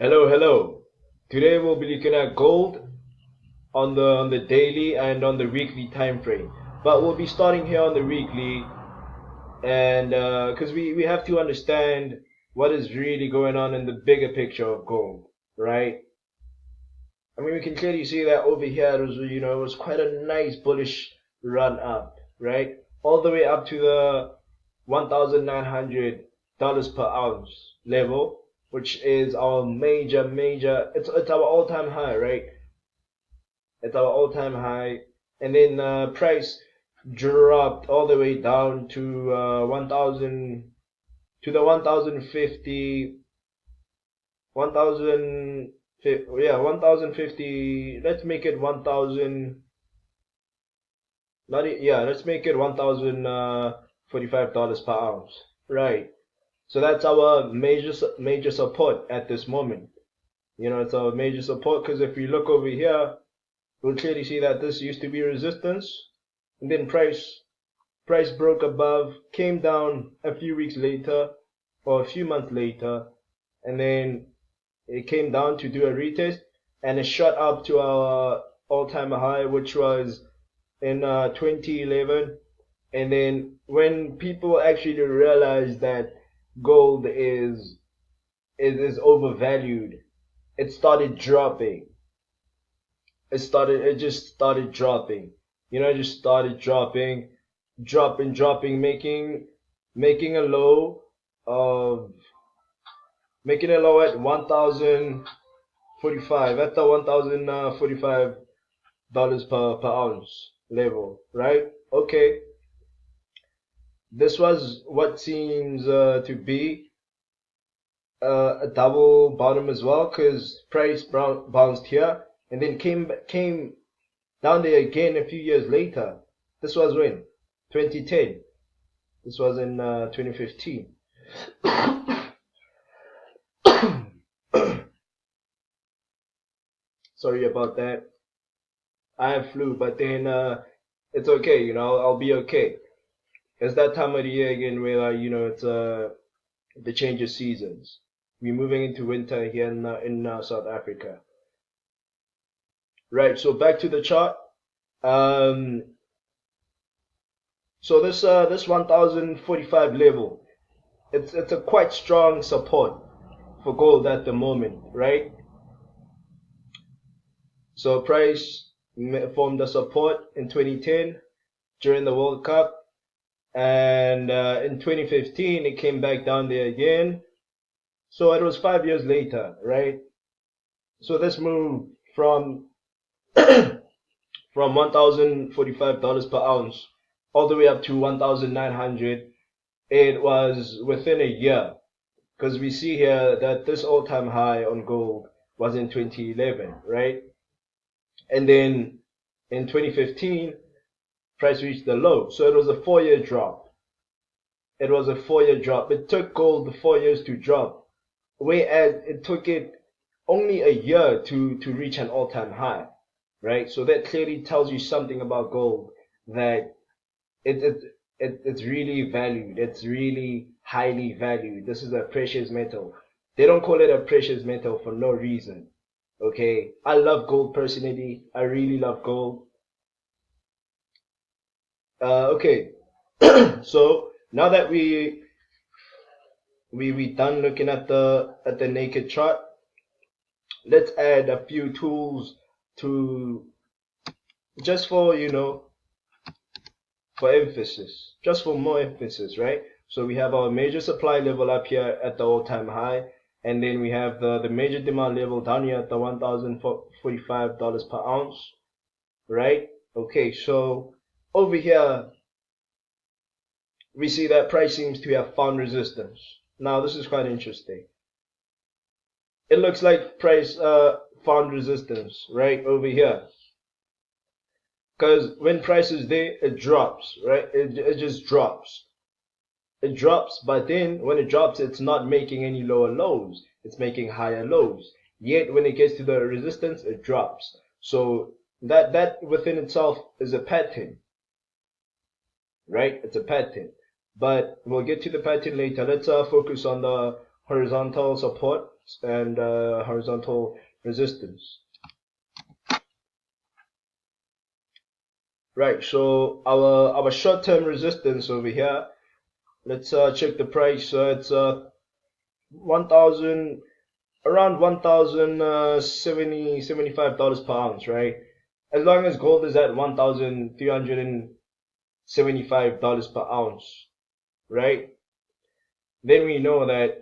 Hello, hello. Today we'll be looking at gold on the daily and on the weekly time frame. But we'll be starting here on the weekly, and because we have to understand what is really going on in the bigger picture of gold, right? I mean, we can clearly see that over here it was quite a nice bullish run up, right? All the way up to the $1,900 per ounce level, which is our major. It's our all-time high, right? It's our all-time high, and then price dropped all the way down to 1,000 to the 1,050 1,000 yeah 1,050. Let's make it 1,000. Not yeah, let's make it $1,045 per ounce, right? So that's our major support at this moment. It's our major support because if we look over here, we'll clearly see that this used to be resistance, and then price broke above, came down a few weeks later or a few months later, and then it came down to do a retest, and it shot up to our all-time high, which was in 2011. And then when people actually realized that gold is overvalued, it started dropping. It just started dropping. It just started dropping, making a low of making a low at 1,045, at the 1,045 dollars per ounce level, right? Okay, this was what seems to be a double bottom as well, because price bounced here and then came down there again a few years later. This was when 2010. This was in 2015. Sorry about that. I have flu, but then it's okay. I'll be okay. It's that time of the year again where it's the change of seasons. We're moving into winter here in South Africa. Right. So back to the chart. Um, so this 1,045 level, it's a quite strong support for gold at the moment, right? So price formed a support in 2010 during the World Cup, and in 2015 it came back down there again. So it was 5 years later, right? So this move from $1,045 per ounce all the way up to 1,900. It was within a year, because we see here that this all-time high on gold was in 2011, right? And then in 2015, price reached the low. So it was a 4 year drop. It was a 4 year drop. It took gold 4 years to drop, whereas it took it only a year to reach an all-time high, right? So that clearly tells you something about gold, that it's really valued. It's really highly valued. This is a precious metal. They don't call it a precious metal for no reason. Okay, I love gold personally. I really love gold. Okay, so now that we done looking at the naked chart, let's add a few tools to just for for emphasis, just for more emphasis, right? So we have our major supply level up here at the all-time high, and then we have the major demand level down here at the $1,045 per ounce, right? Okay, so over here we see that price seems to have found resistance. Now this is quite interesting. It looks like price found resistance right over here, because when price is there, it drops, right? It just drops. It drops, but then when it drops, it's not making any lower lows. It's making higher lows. Yet when it gets to the resistance, it drops. So that within itself is a pattern, right? It's a pattern. But we'll get to the pattern later. Let's focus on the horizontal support. and horizontal resistance. Right, so our short-term resistance over here, let's check the price. So it's 1,000, around 1,070 $75 per ounce, right? As long as gold is at $1,375 per ounce, right? Then we know that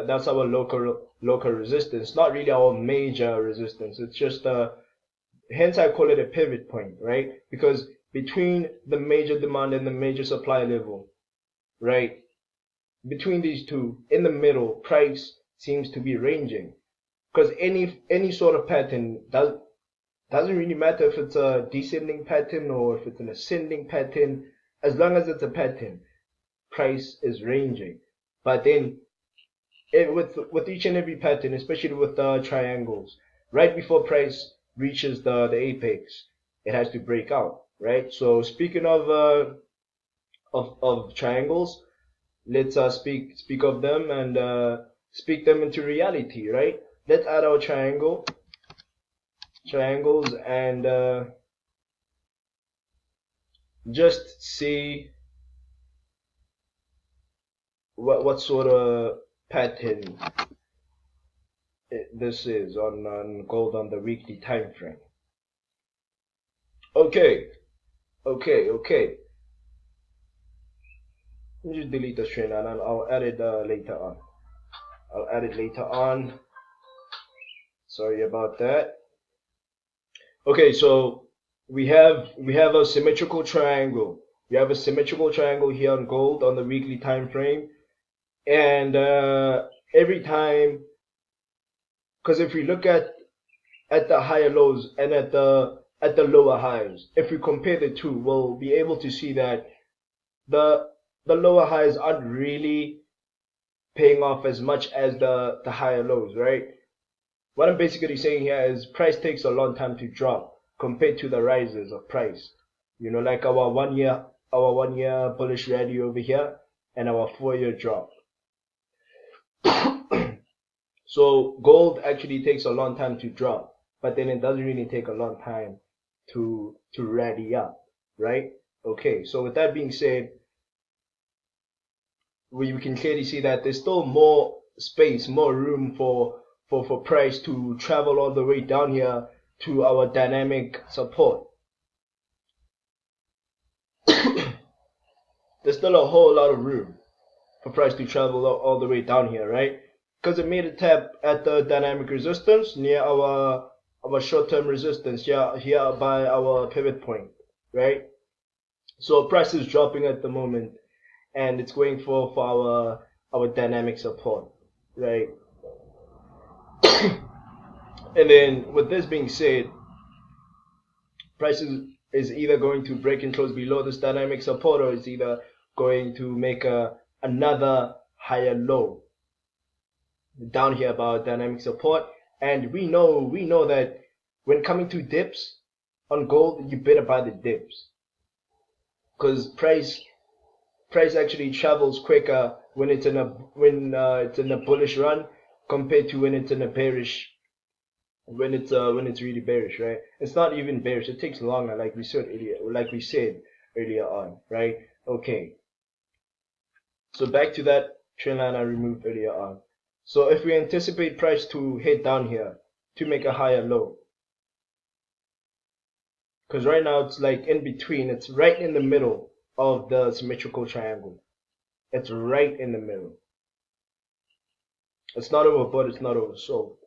that's our local resistance, not really our major resistance. It's just hence I call it a pivot point, right? Because between the major demand and the major supply level, right? Between these two, in the middle, price seems to be ranging. Because any sort of pattern doesn't really matter if it's a descending pattern or if it's an ascending pattern. As long as it's a pattern, price is ranging. But then with each and every pattern, especially with the triangles, right before price reaches the apex, it has to break out, right? So speaking of triangles, let's speak of them and speak them into reality, right? Let's add our triangles and just see what sort of pattern this is on gold on the weekly time frame. Okay, okay. Let me just delete the string and I'll add it later on. I'll add it later on. Sorry about that. Okay, so we have a symmetrical triangle. We have a symmetrical triangle here on gold on the weekly time frame, and every time, because if we look at the higher lows and at the lower highs, if we compare the two, we'll be able to see that the lower highs aren't really paying off as much as the higher lows, right? What I'm basically saying here is price takes a long time to drop compared to the rises of price. You know, like our 1 year bullish rally over here and our 4 year drop. So gold actually takes a long time to drop, but then it doesn't really take a long time to rally up, right? Okay, so with that being said, we can clearly see that there's still more space, more room for price to travel all the way down here to our dynamic support. There's still a whole lot of room for price to travel all the way down here, right? Because it made a tap at the dynamic resistance near our short-term resistance here by our pivot point, right? So price is dropping at the moment, and it's going for our dynamic support, right? And then with this being said, price is either going to break and close below this dynamic support, or it's either going to make another higher low down here about dynamic support. And we know that when coming to dips on gold, you better buy the dips, because price actually travels quicker when it's in a bullish run compared to when it's in a bearish, when it's really bearish, right? It's not even bearish, it takes longer, like we said earlier on, right? Okay, so back to that trend line I removed earlier on. So if we anticipate price to hit down here to make a higher low, because right now it's like in between, it's right in the middle of the symmetrical triangle. It's right in the middle. It's not overbought, it's not oversold.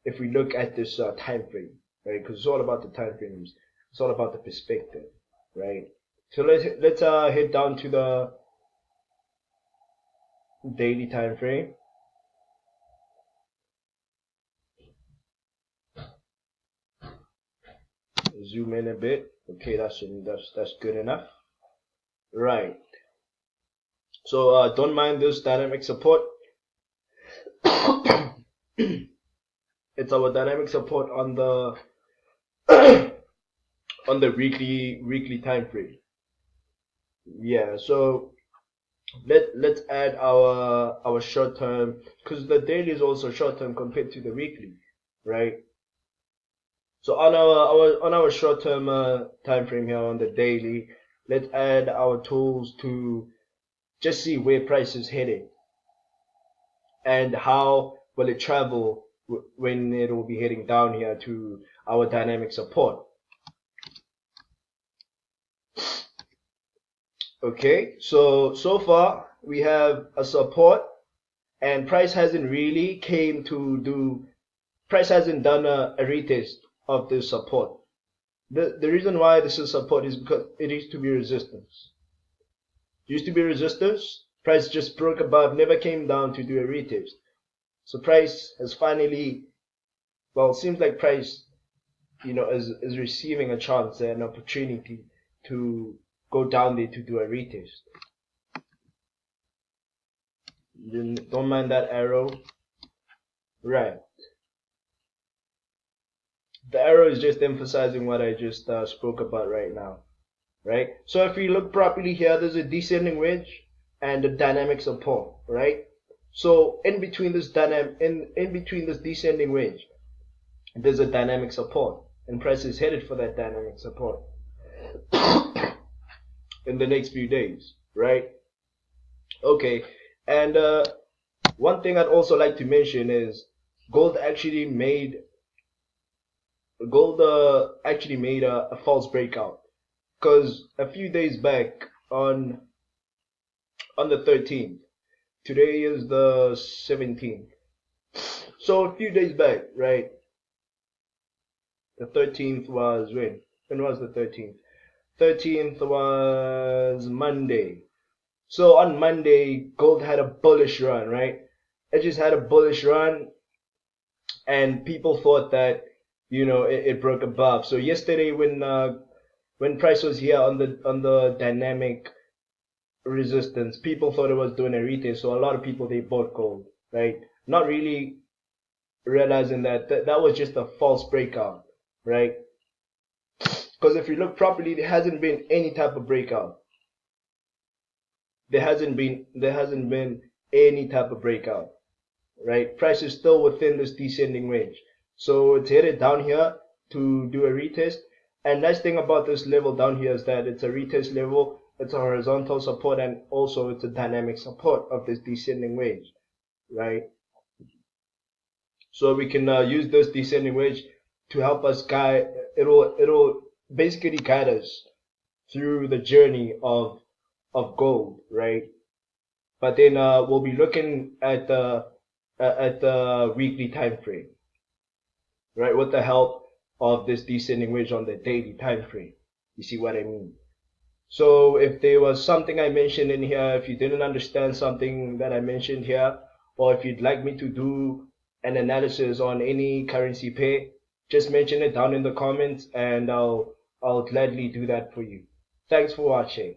If we look at this time frame, right? Because it's all about the time frames. It's all about the perspective, right? So let's head down to the daily time frame. Zoom in a bit. Okay, that's good enough. Right. So don't mind this dynamic support. It's our dynamic support on the on the weekly time frame. Yeah, so let's add our short term, because the daily is also short term compared to the weekly, right? So on our short term time frame here on the daily, let's add our tools to just see where price is heading and how will it travel when it will be heading down here to our dynamic support. Okay, so far we have a support, and price hasn't done a retest of this support. The reason why this is support is because it used to be resistance. Used to be resistance, price just broke above, never came down to do a retest. So price has finally, well, it seems like price, is receiving a chance and an opportunity to go down there to do a retest. Don't mind that arrow. Right. The arrow is just emphasizing what I just spoke about right now. Right? So if you look properly here, there's a descending wedge and a dynamic support, right? So in between this descending wedge, there's a dynamic support, and price is headed for that dynamic support in the next few days, right? Okay, and one thing I'd also like to mention is gold actually made a false breakout, because a few days back on the 13th, today is the 17th. So a few days back, right? The 13th was when? When was the 13th? 13th was Monday. So on Monday, gold had a bullish run, right? It just had a bullish run, and people thought that it broke above. So yesterday, when price was here on the dynamic resistance, people thought it was doing a retest. So a lot of people, they bought gold, right? Not really realizing that was just a false breakout, right? Because if you look properly, there hasn't been any type of breakout. There hasn't been any type of breakout, right? Price is still within this descending range, so it's headed down here to do a retest. And nice thing about this level down here is that it's a retest level, it's a horizontal support, and also it's a dynamic support of this descending wedge, right? So we can use this descending wedge to help us guide. It'll basically guide us through the journey of gold, right? But then we'll be looking at the weekly time frame, right? With the help of this descending wedge on the daily time frame. You see what I mean? So if there was something I mentioned in here, if you didn't understand something that I mentioned here, or if you'd like me to do an analysis on any currency pair, just mention it down in the comments, and I'll gladly do that for you. Thanks for watching.